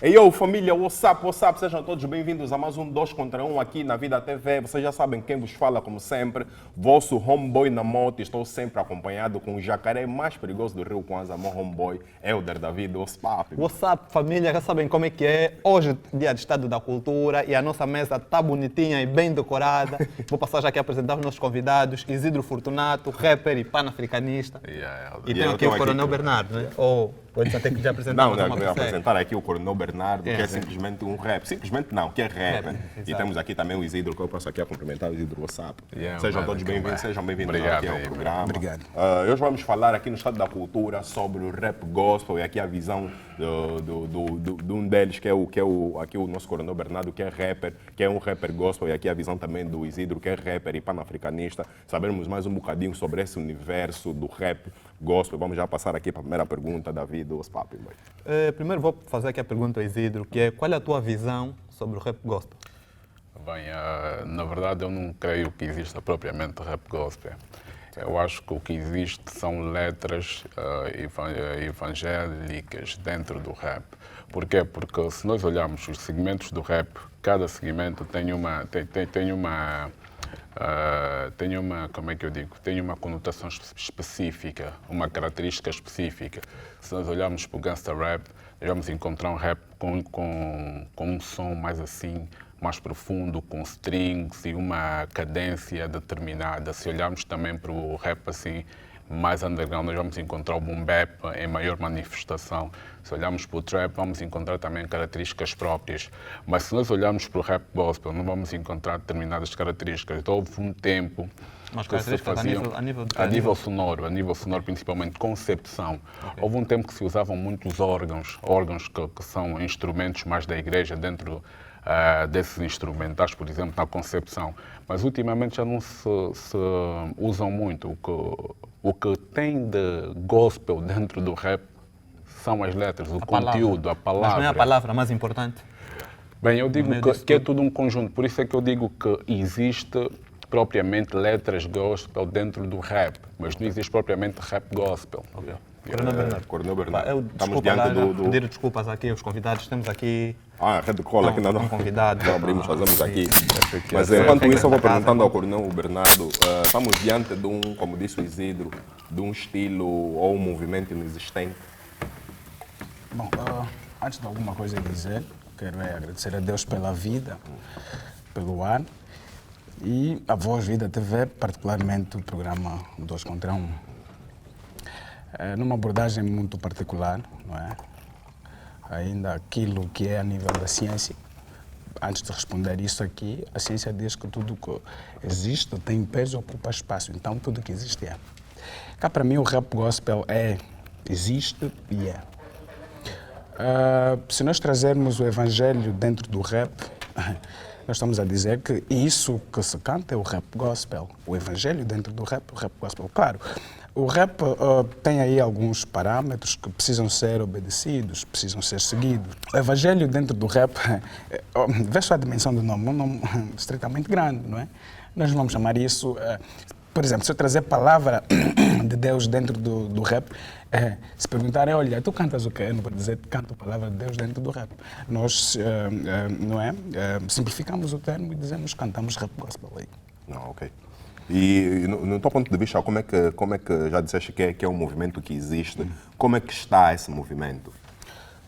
Ei, yo, família, what's up? Sejam todos bem-vindos a mais um 2 contra 1 aqui na Vida TV. Vocês já sabem quem vos fala, como sempre, vosso homeboy na moto. Estou sempre acompanhado com o jacaré mais perigoso do Rio Kwanza, meu homeboy, Elder David. What's up? What's up, família? Já sabem como é que é. Hoje, dia de Estado da Cultura, e a nossa mesa está bonitinha e bem decorada. Vou passar já aqui a apresentar os nossos convidados. Isidro Fortunato, rapper e pan-africanista. E tem aqui o Coronel Bernardo, né? Ou eles até que já apresentaram. Não, eu queria apresentar aqui o Coronel Bernardo, que é simplesmente um rap. Simplesmente não, que é rapper. E temos aqui também o Isidro, que eu passo aqui a cumprimentar o Isidro, what's up? Sejam todos bem-vindos, sejam bem-vindos aqui ao programa. Obrigado. Hoje vamos falar aqui no Estado da Cultura sobre o rap gospel e aqui a visão de um deles, aqui o nosso Coronel Bernardo, que é rapper, que é um rapper gospel, e aqui a visão também do Isidro, que é rapper e pan-africanista. Sabermos mais um bocadinho sobre esse universo do rap gospel. Vamos já passar aqui para a primeira pergunta, David. Primeiro vou fazer aqui a pergunta ao Isidro, que é qual é a tua visão sobre o rap gospel? Bem, na verdade eu não creio que exista propriamente rap gospel. Eu acho que o que existe são letras evangélicas dentro do rap. Porquê? Porque se nós olharmos os segmentos do rap, cada segmento tem uma como é que eu digo? Tem uma conotação específica, uma característica específica. Se nós olharmos para o gangsta rap, nós vamos encontrar um rap com um som mais assim, mais profundo, com strings e uma cadência determinada. Se olharmos também para o rap assim, mais underground, nós vamos encontrar o boom bap em maior manifestação. Se olharmos para o trap, vamos encontrar também características próprias. Mas se nós olharmos para o rap gospel, não vamos encontrar determinadas características. Então, houve um tempo que se faziam a nível sonoro, principalmente concepção. Okay. Houve um tempo que se usavam muitos órgãos que são instrumentos mais da igreja dentro desses instrumentais, por exemplo, na concepção. Mas ultimamente já não se usam muito. O que tem de gospel dentro do rap são as letras, o conteúdo, a palavra. Mas não é a palavra mais importante? Bem, eu digo que é tudo um conjunto. Por isso é que eu digo que existe propriamente letras gospel dentro do rap, mas não existe propriamente rap gospel. Okay. Coronel Bernardo. Estamos diante pedir desculpas aqui aos convidados. Temos aqui... Red Cola aqui não. Convidados. Já abrimos, fazemos aqui. Mas enquanto isso, eu vou perguntando ao Coronel Bernardo, estamos diante de um, como disse o Isidro, de um estilo ou um movimento inexistente? Bom, antes de alguma coisa dizer, quero agradecer a Deus pela vida, pelo ar e a Voz Vida TV, particularmente o programa 2 contra 1. Numa abordagem muito particular, não é? Ainda aquilo que é a nível da ciência. Antes de responder isso aqui, a ciência diz que tudo que existe tem peso e ocupa espaço. Então, tudo que existe é. Cá para mim, o rap gospel existe e é. Se nós trazermos o evangelho dentro do rap, nós estamos a dizer que isso que se canta é o rap gospel. O evangelho dentro do rap, o rap gospel. Claro, o rap tem aí alguns parâmetros que precisam ser obedecidos, precisam ser seguidos. O evangelho dentro do rap, vê só a dimensão do nome, um nome estritamente grande, não é? Nós não vamos chamar isso... Por exemplo, se eu trazer a palavra de Deus dentro do rap, se perguntarem, olha, tu cantas o quê? Eu não vou dizer que canto a palavra de Deus dentro do rap. Nós, simplificamos o termo e dizemos cantamos rap gospel aí. Não, ok. E no teu ponto de vista, como é que já disseste que é um movimento que existe, como é que está esse movimento?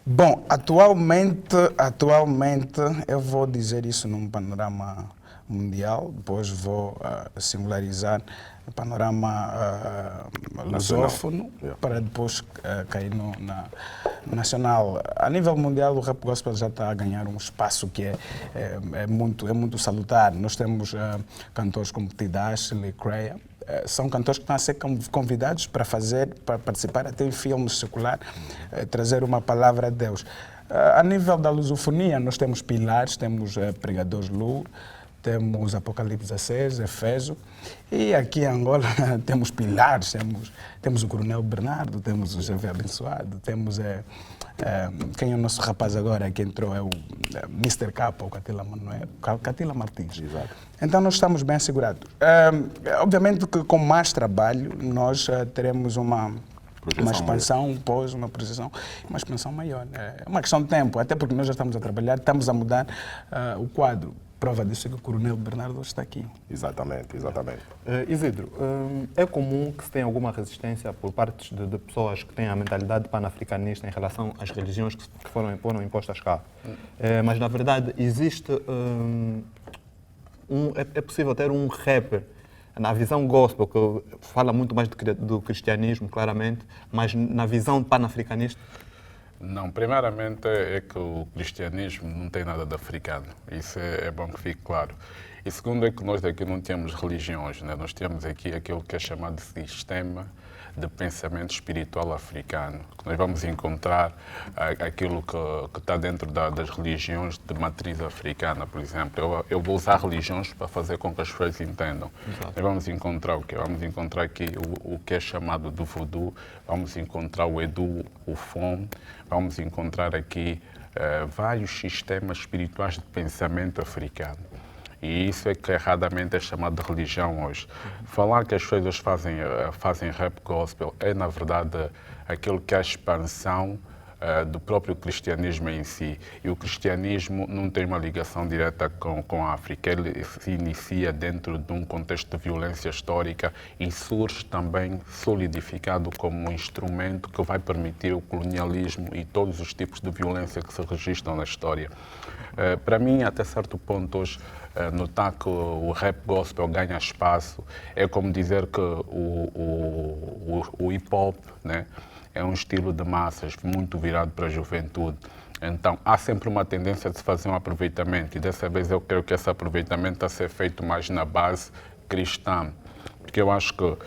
Bom, atualmente eu vou dizer isso num panorama mundial, depois vou singularizar no panorama lusófono, para depois cair no nacional. A nível mundial, o rap gospel já está a ganhar um espaço que é muito salutar. Nós temos cantores como T-Dash, Lee Creia, são cantores que estão a ser convidados para participar até em filmes secular, trazer uma palavra a Deus. A nível da lusofonia, nós temos pilares, temos Pregadores Lu, temos Apocalipse 16, Efésio, e aqui em Angola temos pilares, temos o Coronel Bernardo, temos o Javier Abençoado, temos quem é o nosso rapaz agora que entrou, é o Mr. Capa, o Catila Martins. Exato. Então nós estamos bem assegurados. Obviamente que com mais trabalho nós teremos uma Projeção uma expansão, pós uma projeção, uma expansão maior. É uma questão de tempo, até porque nós já estamos a trabalhar, estamos a mudar o quadro. Prova disso é que o Coronel Bernardo está aqui. Exatamente, exatamente. Isidro, é comum que se tenha alguma resistência por parte de pessoas que têm a mentalidade panafricanista em relação às religiões que foram impostas cá. Mas, na verdade, existe... é possível ter um rapper na visão gospel, que fala muito mais do cristianismo, claramente, mas na visão panafricanista? Não, primeiramente é que o cristianismo não tem nada de africano. Isso é bom que fique claro. E segundo é que nós aqui não temos religiões, né? Nós temos aqui aquilo que é chamado de sistema de pensamento espiritual africano. Nós vamos encontrar aquilo que está dentro das religiões de matriz africana, por exemplo. Eu vou usar religiões para fazer com que as pessoas entendam. Exato. Nós vamos encontrar o quê? Vamos encontrar aqui o que é chamado do voodoo, vamos encontrar o edu, o fon, vamos encontrar aqui vários sistemas espirituais de pensamento africano. E isso é que erradamente é chamado de religião hoje. Falar que as pessoas fazem rap gospel é, na verdade, aquilo que é a expansão do próprio cristianismo em si. E o cristianismo não tem uma ligação direta com a África. Ele se inicia dentro de um contexto de violência histórica e surge também solidificado como um instrumento que vai permitir o colonialismo e todos os tipos de violência que se registram na história. Para mim, até certo ponto, hoje, notar que o rap gospel ganha espaço é como dizer que o hip-hop, né, é um estilo de massas muito virado para a juventude. Então, há sempre uma tendência de se fazer um aproveitamento e dessa vez eu quero que esse aproveitamento está a ser feito mais na base cristã. Porque eu acho que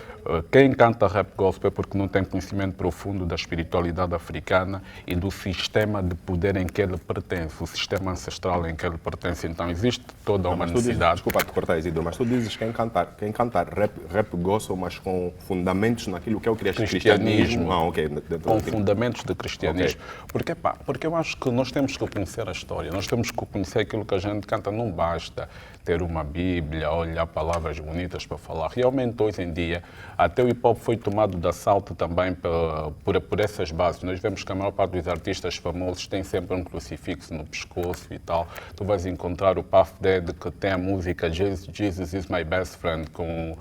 quem canta rap gospel é porque não tem conhecimento profundo da espiritualidade africana e do sistema de poder em que ele pertence, o sistema ancestral em que ele pertence. Então existe toda uma necessidade. Desculpa te cortar, Isidro, mas tu dizes quem cantar rap gospel, mas com fundamentos naquilo que é o cristianismo. Okay. Com fundamentos de cristianismo. Okay. Porque eu acho que nós temos que conhecer a história, nós temos que conhecer aquilo que a gente canta. Não basta ter uma Bíblia, olhar palavras bonitas para falar. Realmente, hoje em dia, até o hip-hop foi tomado de assalto também por essas bases. Nós vemos que a maior parte dos artistas famosos tem sempre um crucifixo no pescoço e tal. Tu vais encontrar o Puff Daddy, que tem a música Jesus is my best friend, com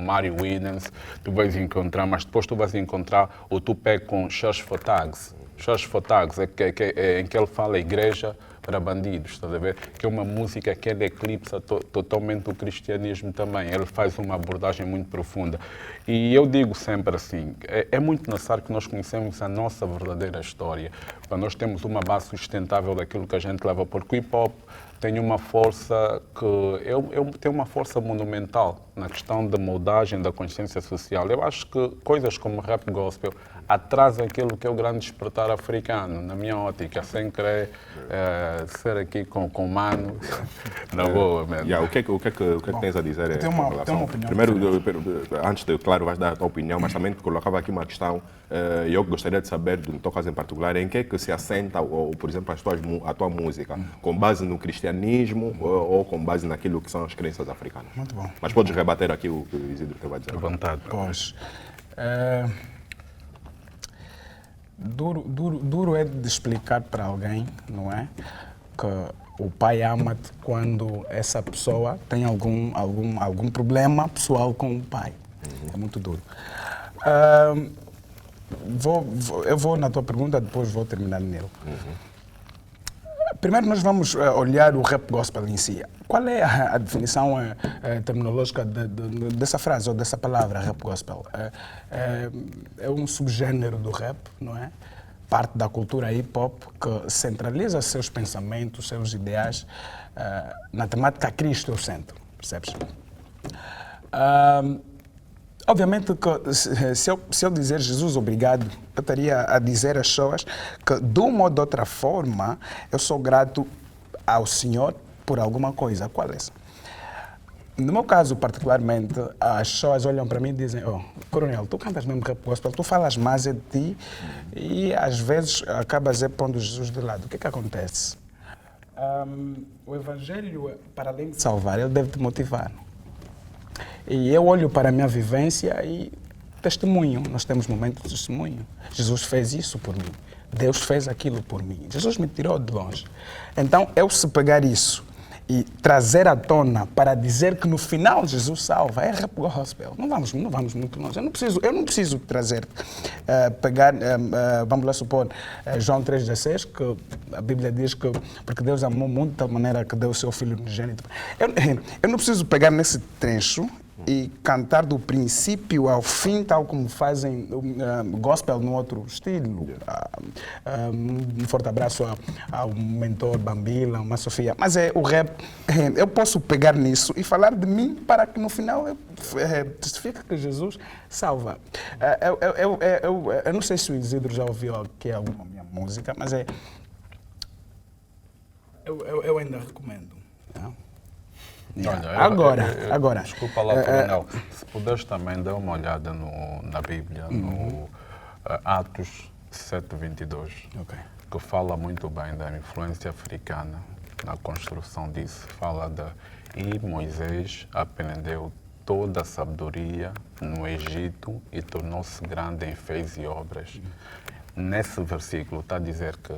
Mari Winans. Tu vais encontrar, mas depois tu vais encontrar o Tupac com Church for Thugs. Church for Thugs, em que ele fala igreja para bandidos, estás a ver? Que é uma música que ele eclipsa totalmente o cristianismo também. Ele faz uma abordagem muito profunda. E eu digo sempre assim, é muito necessário que nós conhecemos a nossa verdadeira história, para nós termos uma base sustentável daquilo que a gente leva, porque o hip-hop tem uma força tem uma força monumental na questão da moldagem da consciência social. Eu acho que coisas como rap gospel atrasam aquilo que é o grande despertar africano, na minha ótica, sem querer ser aqui com mano, na boa mesmo. O que é que tens a dizer? Tenho uma opinião. Primeiro, antes de, claro, vais dar a tua opinião, mas também colocava aqui uma questão, eu gostaria de saber, no teu caso em particular, em que é que se assenta, ou, por exemplo, a tua música, com base no cristianismo ou com base naquilo que são as crenças africanas? Muito bom. Mas podes rebater aqui o que o Isidro te vai dizer. À vontade. Pois. Duro é de explicar para alguém, não é? Que o pai ama-te quando essa pessoa tem algum problema pessoal com o pai. É muito duro. Eu vou na tua pergunta, depois vou terminar nele. Primeiro nós vamos olhar o rap gospel em si. Qual é a definição terminológica dessa frase ou dessa palavra, rap gospel? É um subgênero do rap, não é? Parte da cultura hip-hop que centraliza seus pensamentos, seus ideais na temática Cristo ao centro, percebes? Obviamente que se eu dizer Jesus obrigado, eu estaria a dizer às pessoas que de uma ou de outra forma eu sou grato ao Senhor por alguma coisa. Qual é essa? No meu caso, particularmente, as pessoas olham para mim e dizem: Coronel, tu cantas mesmo rap gospel, tu falas mais de ti e às vezes acabas pondo Jesus de lado. O que é que acontece? O Evangelho, para além de salvar, ele deve te motivar. E eu olho para a minha vivência e testemunho, nós temos momentos de testemunho. Jesus fez isso por mim. Deus fez aquilo por mim. Jesus me tirou de longe. Então, eu se pegar isso e trazer à tona para dizer que no final Jesus salva, é rap gospel. Não vamos muito longe. Eu não preciso trazer, vamos lá supor, João 3,16, que a Bíblia diz que porque Deus amou o mundo de tal maneira que deu o seu Filho unigênito. Eu não preciso pegar nesse trecho e cantar do princípio ao fim, tal como fazem gospel no outro estilo. Um forte abraço ao mentor Bambila, uma Sofia. Mas o rap, eu posso pegar nisso e falar de mim para que no final testifique que Jesus salva. Eu não sei se o Isidro já ouviu aqui alguma minha música, mas eu ainda recomendo. Não? Olha, Agora. Desculpa lá, Coronel. Se puderes também dar uma olhada na Bíblia, no Atos 7:22, que fala muito bem da influência africana na construção disso. Fala e Moisés aprendeu toda a sabedoria no Egito e tornou-se grande em feitos e obras. Nesse versículo está a dizer que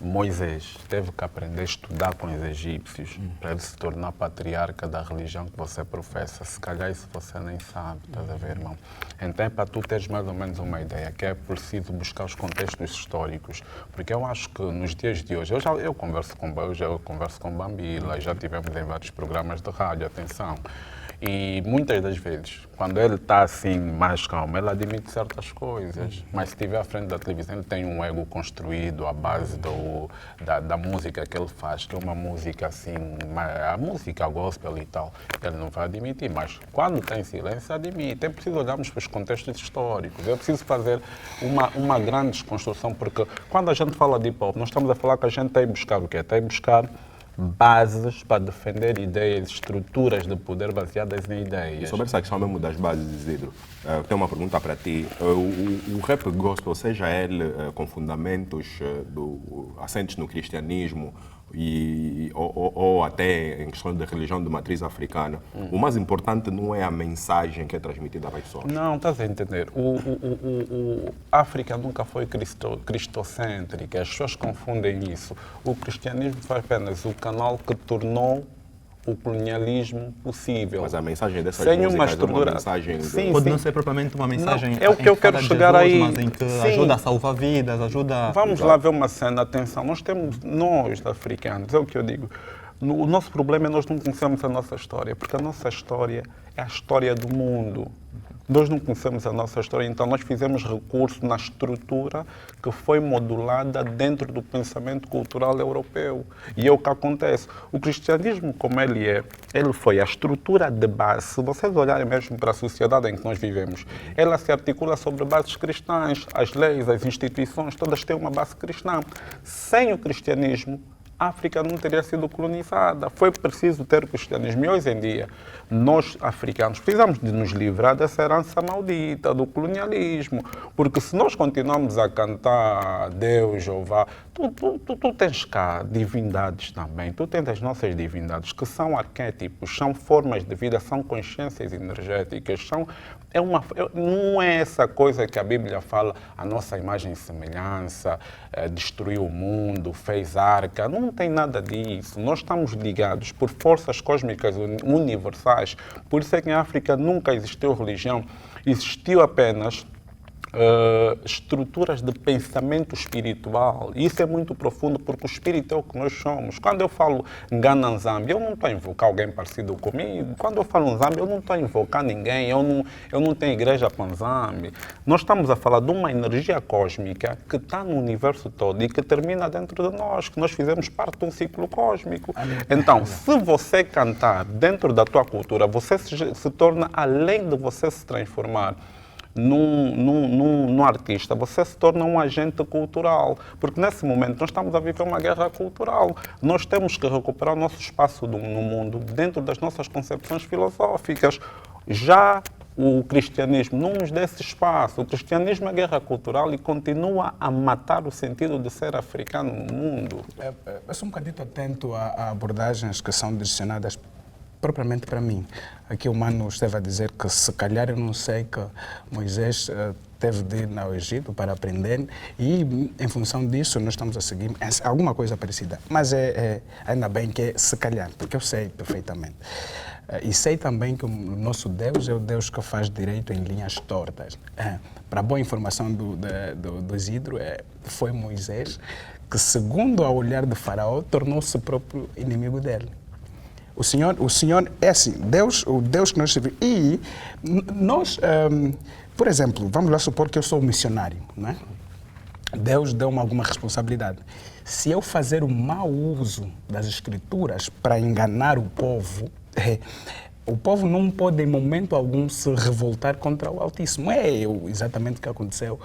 Moisés teve que aprender a estudar com os egípcios para ele se tornar patriarca da religião que você professa. Se calhar isso você nem sabe, estás a ver, irmão? Então é para tu teres mais ou menos uma ideia, que é preciso buscar os contextos históricos, porque eu acho que nos dias de hoje, eu converso com Bambila, já tivemos em vários programas de rádio, atenção. E muitas das vezes, quando ele está assim mais calmo, ele admite certas coisas. Mas se estiver à frente da televisão, ele tem um ego construído à base da música que ele faz, que é uma música assim, a música gospel e tal. Ele não vai admitir, mas quando tem silêncio, admite. É preciso olharmos para os contextos históricos. É preciso fazer uma grande desconstrução, porque quando a gente fala de hip-hop, nós estamos a falar que a gente tem que buscar o quê? Tem que buscar bases para defender ideias, estruturas de poder baseadas em ideias. E sobre essa questão mesmo das bases, Isidro, tenho uma pergunta para ti. O rap gospel, seja ele com fundamentos assentes no cristianismo ou até em questão de religião de matriz africana, o mais importante não é a mensagem que é transmitida às pessoas? Não, estás a entender. A África nunca foi cristocêntrica, as pessoas confundem isso. O cristianismo foi apenas o canal que tornou o colonialismo possível. Mas a mensagem dessas sem músicas uma estrutura, é uma mensagem... sim, pode sim. não ser propriamente uma mensagem Não, é o que eu quero de chegar Jesus, aí. mas em que Sim. ajuda a salvar vidas, ajuda... Vamos lá ver uma cena, atenção, nós africanos, é o que eu digo, o nosso problema é nós não conhecemos a nossa história, porque a nossa história é a história do mundo. Nós não conhecemos a nossa história, então nós fizemos recurso na estrutura que foi modulada dentro do pensamento cultural europeu. E é o que acontece. O cristianismo, como ele foi a estrutura de base. Se vocês olharem mesmo para a sociedade em que nós vivemos, ela se articula sobre bases cristãs. As leis, as instituições, todas têm uma base cristã. Sem o cristianismo, a África não teria sido colonizada. Foi preciso ter o cristianismo. E hoje em dia, nós, africanos, precisamos de nos livrar dessa herança maldita do colonialismo. Porque se nós continuarmos a cantar Deus, Jeová, tu tens cá divindades também. Tu tens as nossas divindades, que são arquétipos, são formas de vida, são consciências energéticas, não é essa coisa que a Bíblia fala, a nossa imagem e semelhança, destruiu o mundo, fez arca. Não tem nada disso. Nós estamos ligados por forças cósmicas universais. Por isso é que em África nunca existiu religião. Existiu apenas estruturas de pensamento espiritual. E isso é muito profundo, porque o espírito é o que nós somos. Quando eu falo Ngana Nzambi, eu não estou a invocar alguém parecido comigo. Quando eu falo Nzambi, eu não estou a invocar ninguém. Eu não tenho igreja para Nzambi. Nós estamos a falar de uma energia cósmica que está no universo todo e que termina dentro de nós, que nós fizemos parte de um ciclo cósmico. Então, se você cantar dentro da tua cultura, você se torna, além de você se transformar num artista, você se torna um agente cultural, porque nesse momento nós estamos a viver uma guerra cultural. Nós temos que recuperar o nosso espaço no mundo dentro das nossas concepções filosóficas. Já o cristianismo não nos dá esse espaço. O cristianismo é guerra cultural e continua a matar o sentido de ser africano no mundo. Eu sou um bocadinho atento a abordagens que são direcionadas propriamente para mim. Aqui o Mano esteve a dizer que se calhar eu não sei que Moisés teve de ir ao Egito para aprender e em função disso nós estamos a seguir alguma coisa parecida. Mas ainda bem que é se calhar, porque eu sei perfeitamente. E sei também que o nosso Deus é o Deus que faz direito em linhas tortas. Para a boa informação do Isidro, foi Moisés que, segundo o olhar de Faraó, tornou-se o próprio inimigo dele. O Senhor é assim, o Deus que nós servimos. E nós, por exemplo, vamos lá supor que eu sou missionário, não é? Deus deu-me alguma responsabilidade. Se eu fazer o mau uso das Escrituras para enganar o povo não pode em momento algum se revoltar contra o Altíssimo. É exatamente o que aconteceu,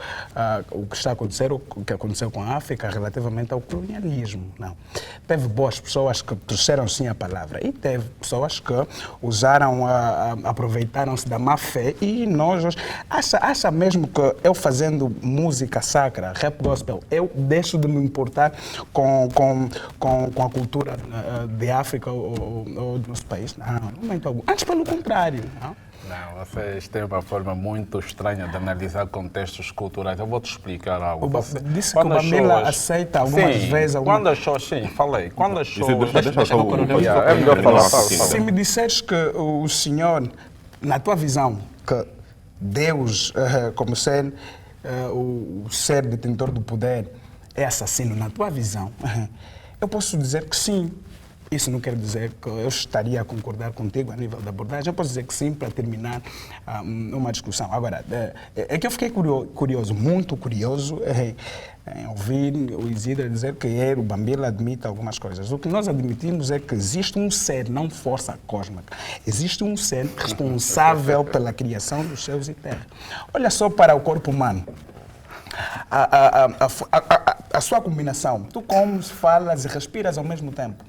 o que está acontecendo, o que aconteceu com a África relativamente ao colonialismo. Não. Teve boas pessoas que trouxeram sim a palavra e teve pessoas que aproveitaram-se da má fé e nós acha mesmo que eu fazendo música sacra, rap gospel, eu deixo de me importar com a cultura de África ou do nosso país? Não, não momento algum. Antes, pelo contrário. Não, vocês têm uma forma muito estranha de analisar contextos culturais. Eu vou te explicar algo. Disse que o Bamila aceita algumas vezes... Quando as pessoas... Sim, falei. Quando as pessoas... É melhor falar. Se me disseres que o Senhor, na tua visão, que Deus, como ser o ser detentor do poder, é assassino, na tua visão, eu posso dizer que sim. Isso não quer dizer que eu estaria a concordar contigo a nível da abordagem. Eu posso dizer que sim, para terminar uma discussão. Agora, é que eu fiquei curioso, muito curioso, em ouvir o Isidro dizer que o Bambila admite algumas coisas. O que nós admitimos é que existe um ser, não força cósmica, existe um ser responsável pela criação dos céus e terra. Olha só para o corpo humano. A sua combinação, tu comes, falas e respiras ao mesmo tempo.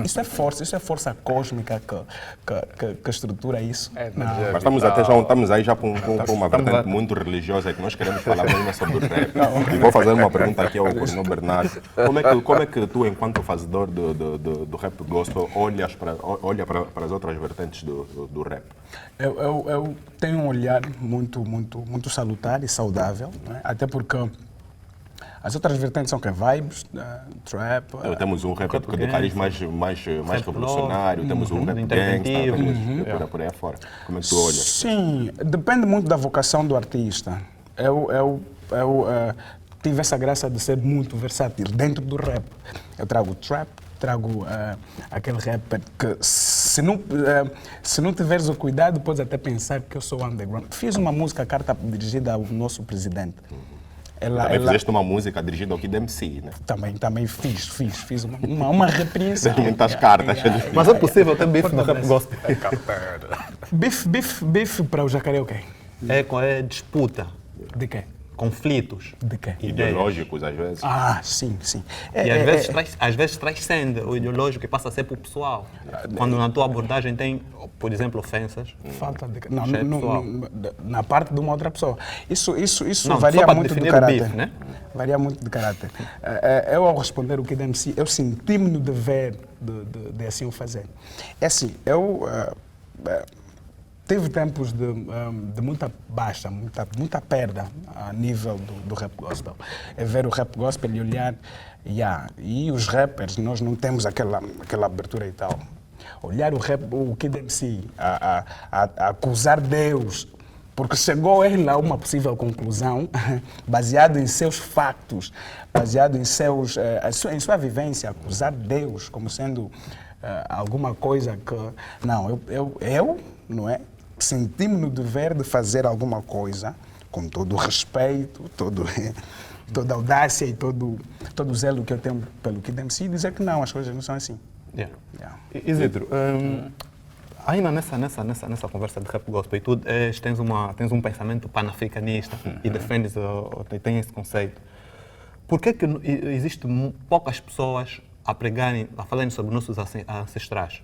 Isso é força cósmica que estrutura isso. Mas estamos aí já para uma vertente muito religiosa que nós queremos falar mesmo sobre o rap. E vou fazer uma pergunta aqui ao Coronel Bernardo. Como é que tu, enquanto fazedor do rap gospel, olha para as outras vertentes do rap? Eu tenho um olhar muito salutar e saudável, né? Até porque as outras vertentes são que vibes, trap... Temos um rap do cariz mais revolucionário, temos um rap gangsta, por aí afora. Como é que tu olhas? Sim, depende muito da vocação do artista. Eu tive essa graça de ser muito versátil dentro do rap. Eu trago trap, trago aquele rapper que se não tiveres o cuidado, podes até pensar que eu sou underground. Fiz uma música, carta dirigida ao nosso presidente. Também fizeste uma música dirigida ao Kid MC, né? Também fiz uma repreensão. Tem muitas cartas. Mas é possível ter bife no rap gospel? Bife para o Jacaré o quê? É disputa. De quê? Conflitos. De quê? Ideológicos, às vezes. Sim. E às vezes transcende o ideológico e passa a ser para o pessoal. Quando na tua abordagem tem, por exemplo, ofensas. Falta de... na parte de uma outra pessoa. Isso não, varia muito de caráter. Bife, né? Varia muito de caráter. Eu, ao responder o que MC, eu senti-me no dever de assim o fazer. É assim, eu... Tive tempos de muita baixa, muita perda a nível do rap gospel. É ver o rap gospel e olhar, e os rappers, nós não temos aquela abertura e tal. Olhar o Kid MC, a acusar Deus, porque chegou ele a uma possível conclusão, baseado em seus factos, baseado em sua vivência, acusar Deus como sendo alguma coisa que... Não, eu não é? Senti-me no dever de fazer alguma coisa, com todo o respeito, toda a audácia e todo o zelo que eu tenho pelo Kid MC, e dizer que não, as coisas não são assim. Isidro, ainda nessa conversa de rap gospel, e tu tens um pensamento panafricanista e defendes, tem esse conceito. Por que existem poucas pessoas a falarem sobre nossos ancestrais?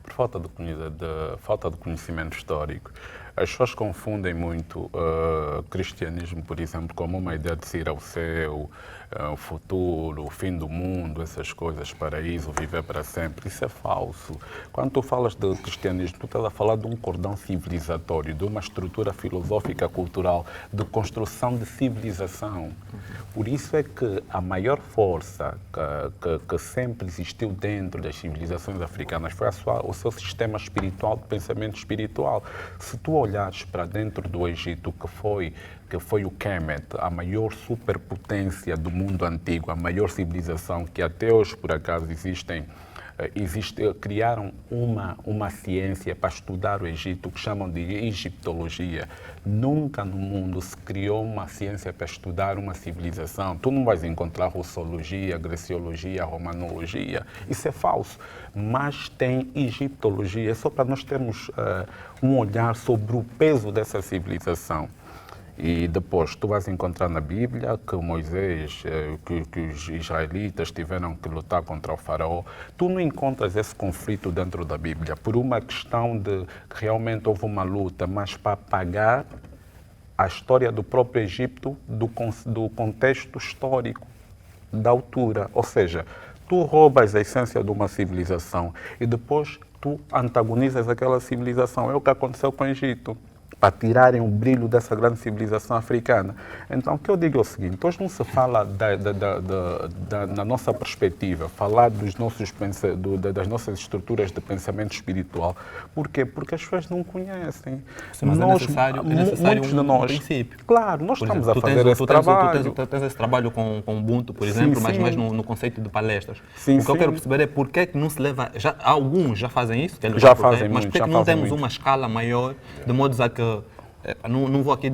Por falta de conhecimento histórico. As pessoas confundem muito cristianismo, por exemplo, como uma ideia de ir ao céu, o futuro, o fim do mundo, essas coisas, paraíso, viver para sempre. Isso é falso. Quando tu falas de cristianismo, tu estás a falar de um cordão civilizatório, de uma estrutura filosófica, cultural, de construção de civilização. Por isso é que a maior força que sempre existiu dentro das civilizações africanas foi o seu sistema espiritual, de pensamento espiritual. Se tu olhares para dentro do Egito, que foi o Kemet, a maior superpotência do mundo antigo, a maior civilização que até hoje, por acaso, criaram uma ciência para estudar o Egito, que chamam de egiptologia. Nunca no mundo se criou uma ciência para estudar uma civilização. Tu não vais encontrar russologia, greciologia, romanologia. Isso é falso. Mas tem egiptologia. É só para nós termos um olhar sobre o peso dessa civilização. E depois tu vais encontrar na Bíblia que Moisés, que os israelitas tiveram que lutar contra o faraó. Tu não encontras esse conflito dentro da Bíblia por uma questão de que realmente houve uma luta, mas para apagar a história do próprio Egito do contexto histórico, da altura. Ou seja, tu roubas a essência de uma civilização e depois tu antagonizas aquela civilização. É o que aconteceu com o Egito, para tirarem o brilho dessa grande civilização africana. Então, o que eu digo é o seguinte, hoje não se fala na nossa perspectiva, falar das nossas estruturas de pensamento espiritual. Por quê? Porque as pessoas não conhecem. Sim, mas nós, é necessário muitos de nós, princípio. Claro, nós Por estamos exemplo, a fazer esse trabalho. Tu tens esse trabalho com Ubuntu, por exemplo, mas sim. mais no conceito de palestras. Sim, o que eu sim. quero perceber é por que é que não se leva... Alguns já fazem isso, que é levar Já para o fazem tempo, mas muito, por que já é que não fazem temos muito. uma escala maior, de modo a que... Não vou aqui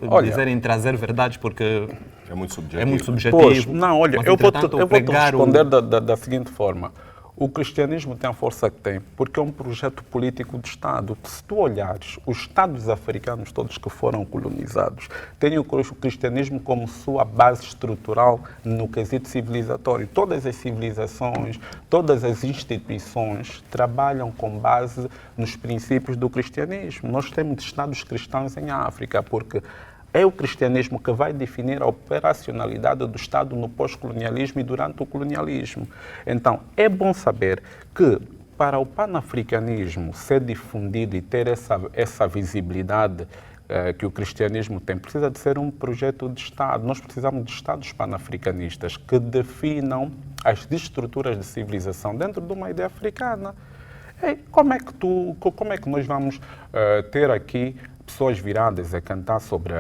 Olha, dizer em trazer verdades, porque É muito subjetivo. é muito subjetivo. Pois, não, olha, mas, eu vou-te pregar responder da seguinte forma. O cristianismo tem a força que tem porque é um projeto político de Estado. Se tu olhares, os Estados africanos todos que foram colonizados têm o cristianismo como sua base estrutural no quesito civilizatório. Todas as civilizações, todas as instituições trabalham com base nos princípios do cristianismo. Nós temos Estados cristãos em África porque é o cristianismo que vai definir a operacionalidade do Estado no pós-colonialismo e durante o colonialismo. Então, é bom saber que, para o panafricanismo ser difundido e ter essa visibilidade que o cristianismo tem, precisa de ser um projeto de Estado. Nós precisamos de Estados panafricanistas que definam as estruturas de civilização dentro de uma ideia africana. Como é que nós vamos ter aqui pessoas viradas a cantar sobre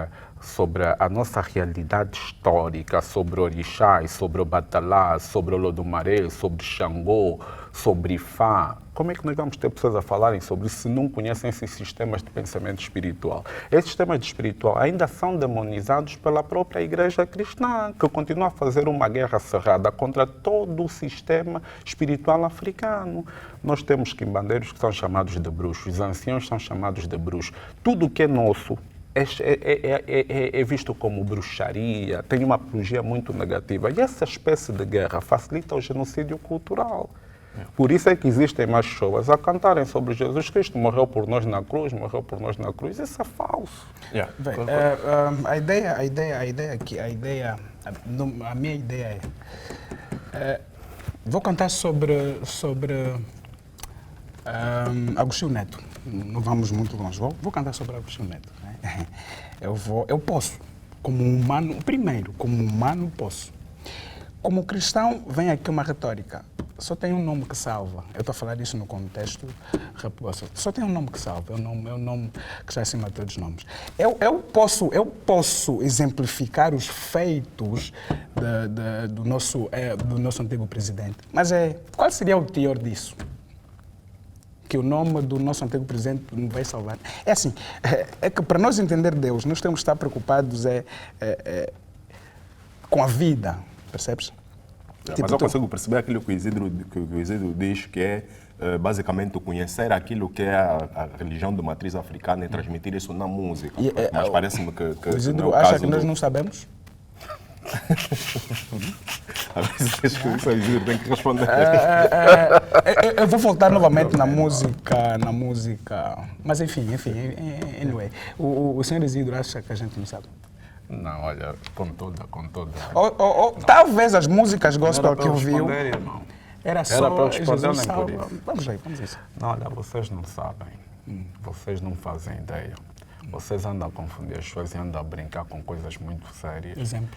a nossa realidade histórica, sobre orixás, sobre o Batalá, sobre o Lodumaré, sobre Xangô, sobre Ifá? Como é que nós vamos ter pessoas a falarem sobre isso se não conhecem esses sistemas de pensamento espiritual? Esses sistemas de espiritual ainda são demonizados pela própria Igreja Cristã, que continua a fazer uma guerra cerrada contra todo o sistema espiritual africano. Nós temos quimbandeiros que são chamados de bruxos, os anciãos são chamados de bruxos. Tudo que é nosso é visto como bruxaria, tem uma apologia muito negativa. E essa espécie de guerra facilita o genocídio cultural. Por isso é que existem mais pessoas a cantarem sobre Jesus Cristo. Morreu por nós na cruz, morreu por nós na cruz. Isso é falso. Bem, a minha ideia é, vou contar sobre Agostinho Neto. Não vamos muito longe. Vou cantar sobre Agostinho Neto. Né? Eu posso, como humano, primeiro, como humano posso. Como cristão, vem aqui uma retórica. Só tem um nome que salva. Eu estou a falar isso no contexto rap gospel. Só tem um nome que salva. É o nome que está acima de todos os nomes. Eu posso exemplificar os feitos do nosso antigo presidente. Mas qual seria o teor disso? Que o nome do nosso antigo presidente não vai salvar. É assim, é que para nós entender Deus, nós temos que estar preocupados com a vida, percebes? Mas eu consigo perceber aquilo que o Isidro diz, que é basicamente conhecer aquilo que é a religião de matriz africana e transmitir isso na música. Mas parece-me que o Isidro não é o acha caso que nós não sabemos? Às vezes o Isidro tem que responder. Eu vou voltar novamente na música, mas enfim, anyway, o senhor Isidro acha que a gente não sabe? Não, olha, com toda. Talvez as músicas gospel que ouviu, era Era para eu responder, Jesus nem por salva. isso. Vamos ver. Não, olha, vocês não sabem. Vocês não fazem ideia. Vocês andam a confundir as coisas e andam a brincar com coisas muito sérias. Exemplo.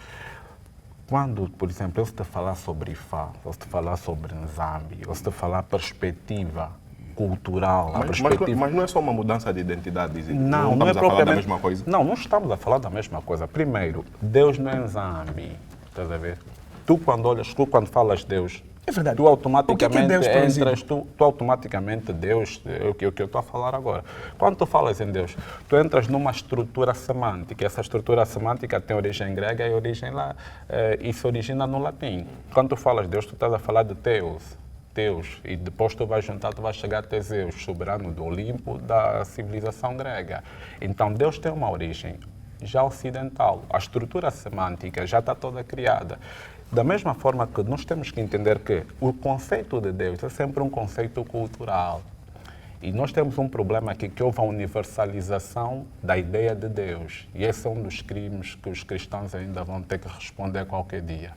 Quando, por exemplo, eu se te falar sobre Ifá, ou se te falar sobre Nzambi, ou se te falar perspectiva cultural, a perspectiva... Mas não é só uma mudança de identidade, Isidro. Não, Não é estamos a falar da propriamente... mesma coisa. Não estamos a falar da mesma coisa. Primeiro, Deus não é Nzambi, estás a ver? Tu quando falas Deus, É verdade. tu automaticamente O que é Deus, por exemplo? entras, tu automaticamente Deus, é o que eu estou a falar agora. Quando tu falas em Deus, tu entras numa estrutura semântica. Essa estrutura semântica tem origem grega e origem lá, e se origina no latim. Quando tu falas Deus, tu estás a falar de Deus, e depois tu vais juntar, tu vais chegar até Zeus, soberano do Olimpo, da civilização grega. Então Deus tem uma origem já ocidental. A estrutura semântica já está toda criada. Da mesma forma que nós temos que entender que o conceito de Deus é sempre um conceito cultural. E nós temos um problema aqui, que houve a universalização da ideia de Deus. E esse é um dos crimes que os cristãos ainda vão ter que responder qualquer dia.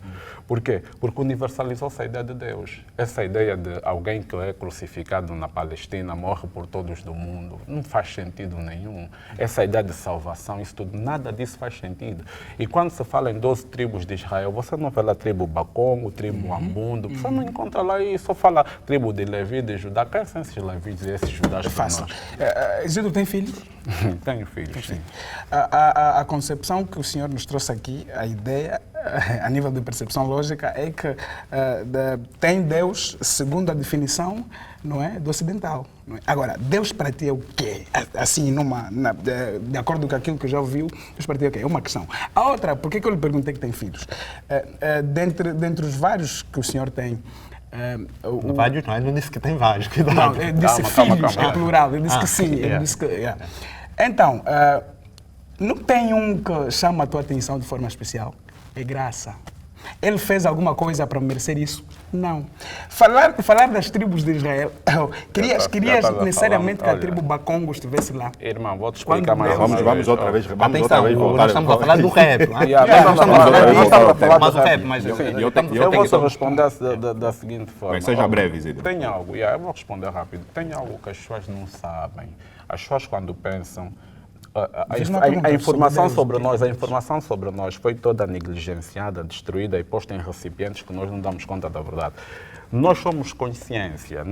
Por quê? Porque universalizou-se a ideia de Deus. Essa ideia de alguém que é crucificado na Palestina, morre por todos do mundo, não faz sentido nenhum. Essa ideia de salvação, isso tudo, nada disso faz sentido. E quando se fala em 12 tribos de Israel, você não vê lá a tribo Bacongo, tribo Ambundo, você não encontra lá isso, só fala tribo de Levi, de Judá. Quem são esses Levis e esses Judás para Fácil. nós? Isidro tem filhos? Tenho filhos, sim. A concepção que o senhor nos trouxe aqui, a ideia, a nível de percepção lógica, é que tem Deus segundo a definição, não é, do ocidental. Não é? Agora, Deus para ti é o quê? Assim, de acordo com aquilo que já ouviu, Deus para ti é o quê? É uma questão. A outra, por que eu lhe perguntei que tem filhos? Dentre os vários que o senhor tem, Vários, não, ele não disse que tem vários, cuidado. não, ele disse filhos, calma. é plural, ele disse que sim. Ele disse que, Então, não tem um que chama a tua atenção de forma especial? É graça. Ele fez alguma coisa para merecer isso? Não. Falar das tribos de Israel, querias necessariamente que a tribo Bacongo estivesse lá? Irmão, vou-te explicar mais Quando uma Vamos vez. outra vez. Vamos Atenção, outra vez nós voltar. estamos a falar do rap. Nós estamos a falar Mas do o rap. rap, mas Eu vou-te responder da seguinte forma. Mas seja breve, Isidro. Tem algo, eu vou responder rápido. Tem algo que as pessoas não sabem. As pessoas quando pensam... A informação sobre nós, foi toda negligenciada, destruída e posta em recipientes que nós não damos conta da verdade. Nós somos consciência,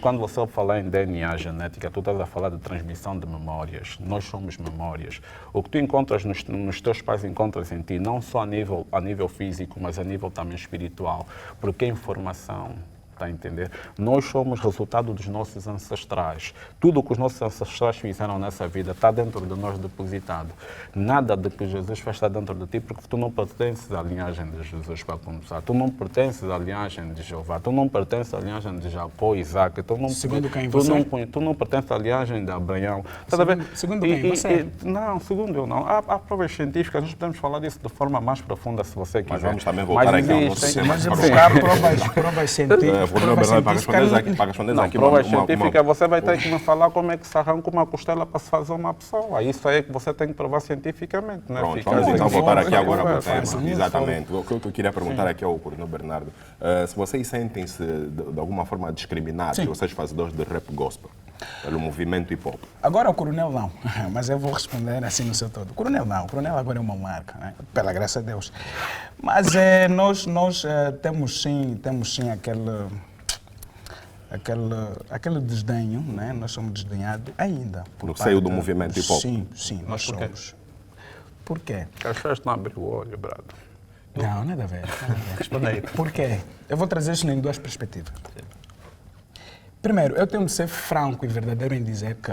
quando você fala em DNA genética, tu estás a falar de transmissão de memórias. Nós somos memórias. O que tu encontras nos teus pais, encontras em ti, não só a nível físico, mas a nível também espiritual. Porque é informação. Está a entender? Nós somos resultado dos nossos ancestrais. Tudo o que os nossos ancestrais fizeram nessa vida está dentro de nós depositado. Nada de que Jesus fez está dentro de ti, porque tu não pertences à linhagem de Jesus, para começar. Tu não pertences à linhagem de Jeová. Tu não pertences à linhagem de Jacó e Isaac. Segundo quem? Você? Tu não pertences à linhagem de Abraão. Segundo quem? Você? Não, segundo eu não. Há provas científicas, nós podemos falar disso de forma mais profunda, se você quiser. Mas vamos também voltar aqui ao nosso tema. Mas é buscar provas científicas. Para responder aqui prova científica, você vai ter que me falar como é que se arranca uma costela para se fazer uma pessoa. Isso aí é que você tem que provar cientificamente. Não é? Pronto, Fica vamos assim. então voltar aqui agora para o fácil, tema. muito Exatamente. O que eu queria perguntar aqui ao Coronel Bernardo, se vocês sentem-se de alguma forma discriminados, vocês fazedores de rap gospel, pelo movimento hip hop? Agora o Coronel não, mas eu vou responder assim no seu todo. O Coronel não, o Coronel agora é uma marca, né? Pela graça de Deus. Mas nós temos sim aquele desdenho, né? Nós somos desdenhados ainda. No seio do movimento hip hop? Sim, nós somos. Por quê? As pessoas não abrem o olho, brado. Não, nada a ver. Responda aí. Por quê? Eu vou trazer isso em duas perspectivas. Primeiro, eu tenho de ser franco e verdadeiro em dizer que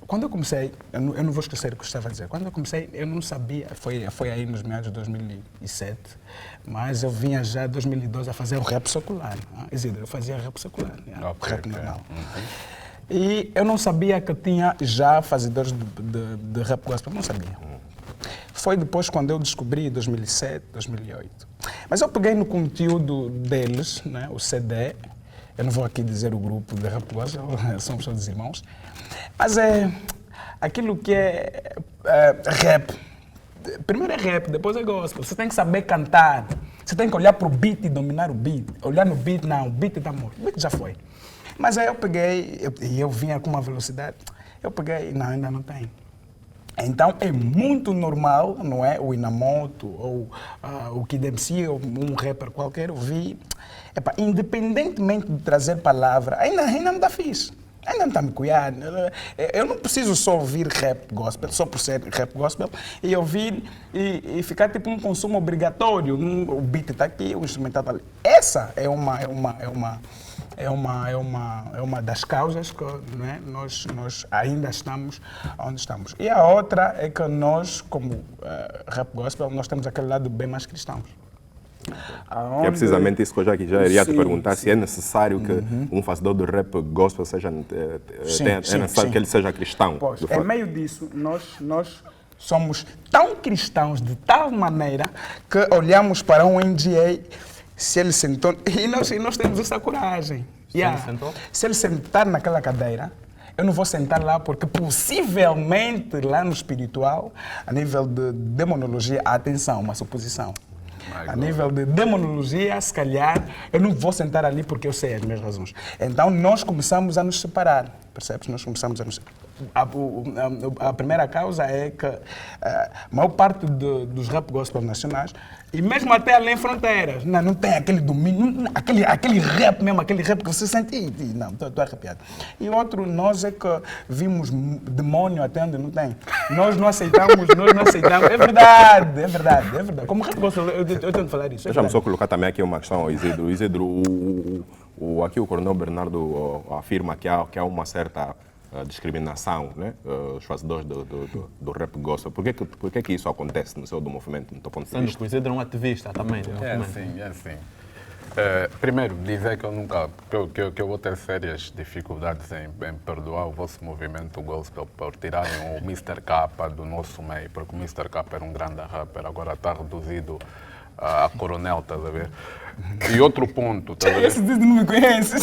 quando eu comecei, eu não vou esquecer o que eu estava a dizer, quando eu comecei eu não sabia, foi aí nos meados de 2007, mas eu vinha já em 2012 a fazer o rap secular. Isidro, eu fazia rap secular, rap normal. E eu não sabia que tinha já fazedores de rap gospel, não sabia. foi depois quando eu descobri, em 2007, 2008. Mas eu peguei no conteúdo deles, né, o CD, eu não vou aqui dizer o grupo de rap gospel, somos todos irmãos, mas é aquilo que é rap. Primeiro é rap, depois é gospel. Você tem que saber cantar, você tem que olhar para o beat e dominar o beat. Olhar no beat, não, o beat está morto, o beat já foi. Mas aí eu peguei, e eu vinha com uma velocidade, eu peguei, não, ainda não tem. Então é muito normal, não é? O Inamoto ou o Kid MC ou um rapper qualquer ouvir. Epa, independentemente de trazer palavra, ainda não está fixe. Ainda não está me cuidando. Eu não preciso só ouvir rap gospel, só por ser rap gospel, e ouvir e ficar tipo um consumo obrigatório. O beat está aqui, o instrumental está ali. Essa é uma das causas que, né, nós ainda estamos onde estamos. E a outra é que nós, como rap gospel, nós temos aquele lado bem mais cristãos. Que é precisamente isso que eu já iria te Sim, perguntar, sim. se é necessário que um fazedor do rap gospel seja, é necessário que ele seja cristão. Pois, de é fato. meio disso, nós somos tão cristãos de tal maneira que olhamos para um NGA, se ele sentou, e nós temos essa coragem. Se ele sentou? Se ele sentar naquela cadeira, eu não vou sentar lá porque possivelmente lá no espiritual, a nível de demonologia, atenção, uma suposição. A nível de demonologia, se calhar, eu não vou sentar ali porque eu sei as minhas razões. Então, nós começamos a nos separar, percebes? Nós começamos a nos a primeira causa é que a maior parte dos rap gospel nacionais, e mesmo até além fronteiras, não tem aquele domínio, aquele rap mesmo, aquele rap que você sente, não, estou arrepiado. E outro, nós é que vimos demônio até onde não tem. Nós não aceitamos, é verdade. Como rap gospel, eu tenho que falar isso. Deixa-me só colocar também aqui uma questão ao Isidro. Isidro, aqui o Coronel Bernardo afirma que há uma certa discriminação, né? Os fazedores do rap gospel. Por que isso acontece no seu do movimento, no teu ponto de Sendo vista? que o Isidro é um ativista também. É assim. Primeiro, dizer que eu nunca, que eu vou ter sérias dificuldades em perdoar o vosso movimento gospel por tirarem o Mr. K do nosso meio, porque o Mr. K era um grande rapper, agora está reduzido a coronel, estás a ver? E outro ponto, estás a ver? Esse não me conhece.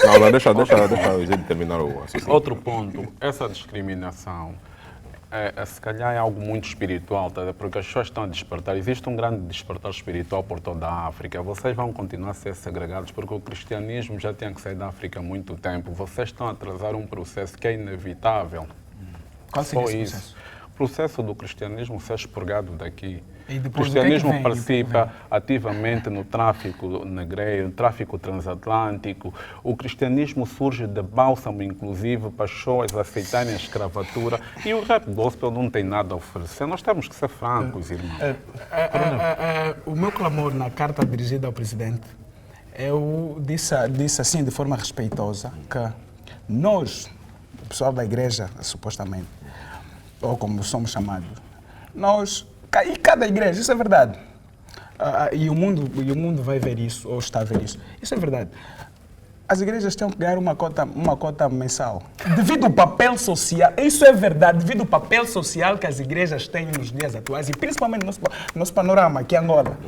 Não, deixa o Isidro terminar o assunto. Outro ponto, essa discriminação, se calhar é algo muito espiritual, tá? Porque as pessoas estão a despertar. Existe um grande despertar espiritual por toda a África. Vocês vão continuar a ser segregados porque o cristianismo já tinha que sair da África há muito tempo. Vocês estão a atrasar um processo que é inevitável. Qual seria Só esse isso. processo? O processo do cristianismo ser expurgado daqui. E O depois, cristianismo o que é que vem? participa ativamente no tráfico negreiro, no tráfico transatlântico. O cristianismo surge de bálsamo, inclusive, para as pessoas aceitarem a escravatura. E o rap gospel não tem nada a oferecer. Nós temos que ser francos, irmãos. O meu clamor na carta dirigida ao presidente, eu disse assim de forma respeitosa que nós, o pessoal da igreja, supostamente, ou como somos chamados, e cada igreja, isso é verdade. E o mundo vai ver isso, ou está a ver isso. Isso é verdade. As igrejas têm que ganhar uma cota mensal. Devido ao papel social, isso é verdade, devido ao papel social que as igrejas têm nos dias atuais, e principalmente no nosso panorama aqui em Angola.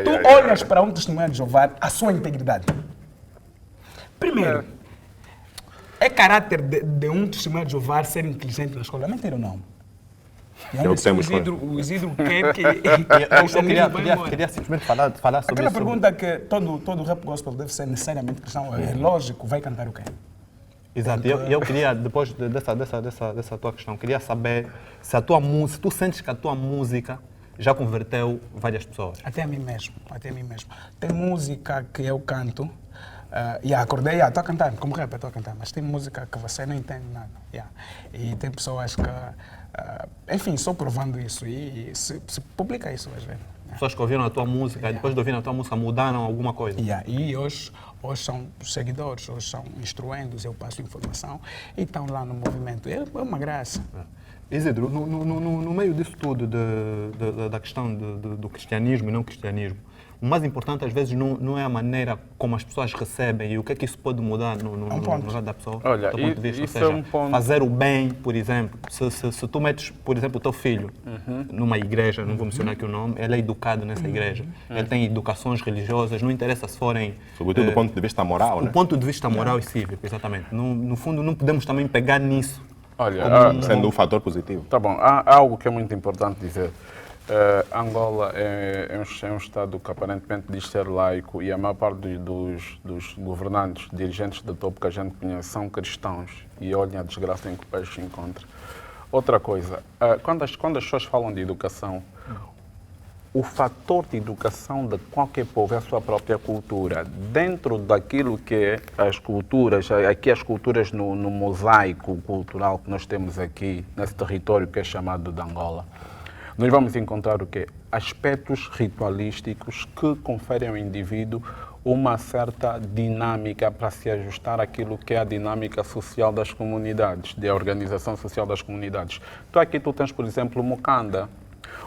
Tu olhas para um testemunho de Jeová, a sua integridade. Primeiro, é caráter de um testemunho de Jeová ser inteligente na escola. É mentira ou não? O Isidro quer que... Eu queria simplesmente falar sobre Aquela isso. pergunta que todo rap gospel deve ser necessariamente cristão, é lógico, vai cantar o quê? Exato, e eu queria, depois dessa tua questão, queria saber se a tua música, se tu sentes que a tua música já converteu várias pessoas. Até a mim mesmo. Tem música que eu canto, acordei, estou a cantar, como rap estou a cantar, mas tem música que você não entende nada. E tem pessoas que, enfim, só provando isso e se publica isso às vezes. Pessoas que ouviram a tua música e depois de ouvirem a tua música mudaram alguma coisa. E hoje são seguidores, hoje são instruendos, eu passo informação e estão lá no movimento. É uma graça. Isidro, no meio disso tudo, da questão do cristianismo e não cristianismo, o mais importante às vezes não é a maneira como as pessoas recebem e o que é que isso pode mudar no lado da pessoa. Olha, do ponto de vista. isso Ou seja, é um ponto. fazer o bem, por exemplo. Se tu metes, por exemplo, o teu filho numa igreja, não vou mencionar aqui o nome, ele é educado nessa igreja. Ele tem educações religiosas, não interessa se forem... Sobretudo do ponto de vista moral, do né? ponto de vista moral e cívico, exatamente. No fundo, não podemos também pegar nisso. Olha, Sendo um fator positivo. tá bom, há algo que é muito importante dizer. Angola é um Estado que aparentemente diz ser laico e a maior parte dos governantes, dirigentes de topo que a gente conhece são cristãos e olhem a desgraça em que o país se encontra. Outra coisa, quando as pessoas falam de educação, o fator de educação de qualquer povo é a sua própria cultura. Dentro daquilo que é as culturas no mosaico cultural que nós temos aqui, nesse território que é chamado de Angola, nós vamos encontrar o quê? Aspectos ritualísticos que conferem ao indivíduo uma certa dinâmica para se ajustar àquilo que é a dinâmica social das comunidades, da organização social das comunidades. Então aqui tu tens, por exemplo, o Mukanda.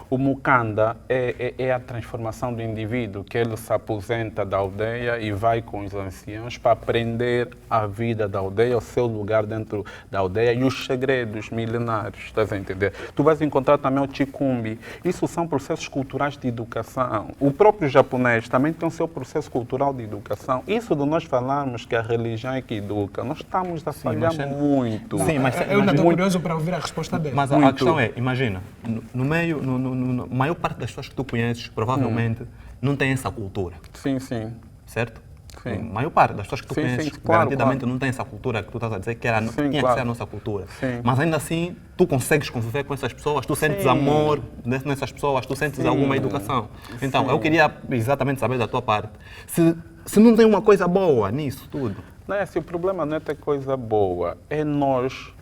O Mukanda é a transformação do indivíduo, que ele se aposenta da aldeia e vai com os anciãos para aprender a vida da aldeia, o seu lugar dentro da aldeia e os segredos milenários, estás a entender? Tu vais encontrar também o Chikumbi. Isso são processos culturais de educação. O próprio japonês também tem o seu processo cultural de educação. Isso de nós falarmos que a religião é que educa, nós estamos a falhar muito. Sim, mas Eu ainda estou curioso para ouvir a resposta dele. Mas a questão é, imagina, a maior parte das pessoas que tu conheces, provavelmente, não tem essa cultura, Sim, sim. certo? Sim. A maior parte das pessoas que tu Sim, conheces, sim, claro, garantidamente claro. não tem essa cultura que tu estás a dizer que tinha que claro. ser a nossa cultura. Sim. Mas ainda assim, tu consegues conviver com essas pessoas, tu sentes Sim. amor nessas pessoas, tu sentes alguma educação. Então, eu queria exatamente saber da tua parte, se não tem uma coisa boa nisso tudo. Não é assim, o problema não é ter coisa boa, é nós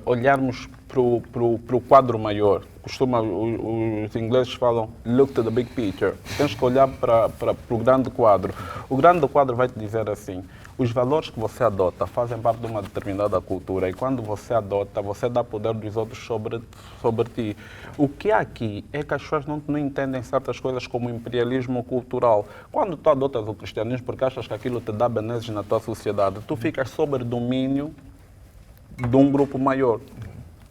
olharmos para o quadro maior. Os ingleses falam look to the big picture. Tens que olhar para o grande quadro. O grande quadro vai te dizer assim, os valores que você adota fazem parte de uma determinada cultura e quando você adota, você dá poder dos outros sobre ti. O que há aqui é que as pessoas não entendem certas coisas como imperialismo cultural. Quando tu adotas o cristianismo porque achas que aquilo te dá benesses na tua sociedade, tu ficas sob domínio de um grupo maior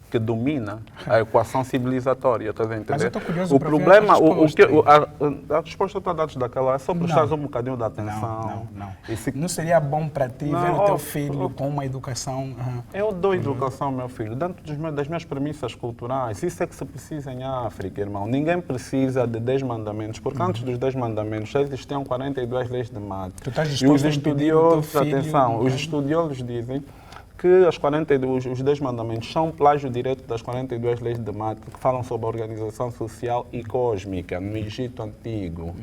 que domina a equação civilizatória, estás a entender? Mas eu estou curioso O para ver problema, a resposta. a resposta está dados daquela, é só prestar um bocadinho de atenção. Não. E se- Não seria bom para ti Não, ver o teu ó, filho com uma educação... Eu dou educação ao meu filho, dentro das minhas premissas culturais. Isso é que se precisa em África, irmão. Ninguém precisa de 10 mandamentos, porque antes dos 10 mandamentos já existiam 42 leis de mate. Tu estás E os disposto a impedir o teu estudiosos, filho... atenção, os estudiosos dizem que os 10 mandamentos são plágio direto das 42 leis de mate que falam sobre a organização social e cósmica no Egito Antigo.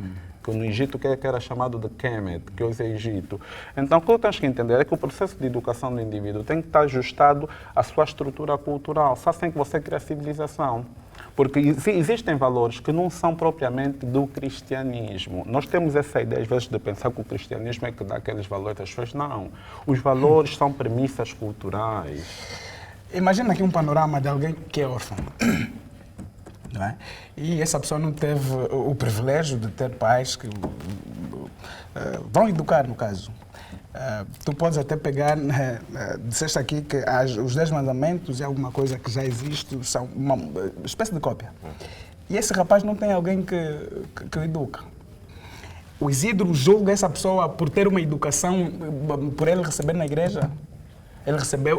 Que no Egito que era chamado de Kemet, que hoje é Egito. Então, o que tu tens que entender é que o processo de educação do indivíduo tem que estar ajustado à sua estrutura cultural, só assim que você cria civilização. Porque existem valores que não são propriamente do cristianismo. Nós temos essa ideia, às vezes, de pensar que o cristianismo é que dá aqueles valores às pessoas. Não. Os valores são premissas culturais. Imagina aqui um panorama de alguém que é órfão. Não é? E essa pessoa não teve o privilégio de ter pais que vão educar, no caso. Tu podes até pegar, disseste aqui que os 10 mandamentos é alguma coisa que já existe, são uma espécie de cópia. E esse rapaz não tem alguém que o educa. O Isidro julga essa pessoa por ter uma educação, por ele receber na igreja.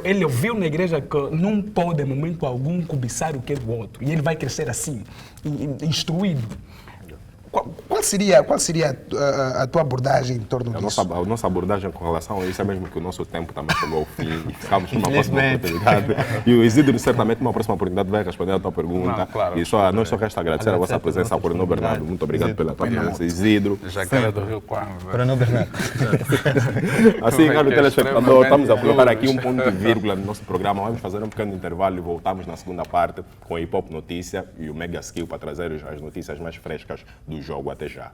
Ele ouviu na igreja que não pode, em momento algum, cobiçar o que é do outro. E ele vai crescer assim, instruído. Qual seria a tua abordagem em torno disso? A nossa abordagem com relação a isso é mesmo que o nosso tempo também chegou ao fim e ficamos numa próxima oportunidade. E o Isidro, certamente, numa próxima oportunidade, vai responder a tua pergunta. Não, claro. E nós só resta agradecer a vossa presença, Coronel Bernardo. Muito obrigado pela tua presença. Isidro. Jacaré do Rio Kwanza. Coronel Bernardo. Assim, caro que é telespectador, estamos a colocar extremamente aqui um ponto e vírgula no nosso programa. Vamos fazer um pequeno intervalo e voltamos na segunda parte com a Hip Hop Notícia e o Mega Skill para trazer as notícias mais frescas do jogo. Até já.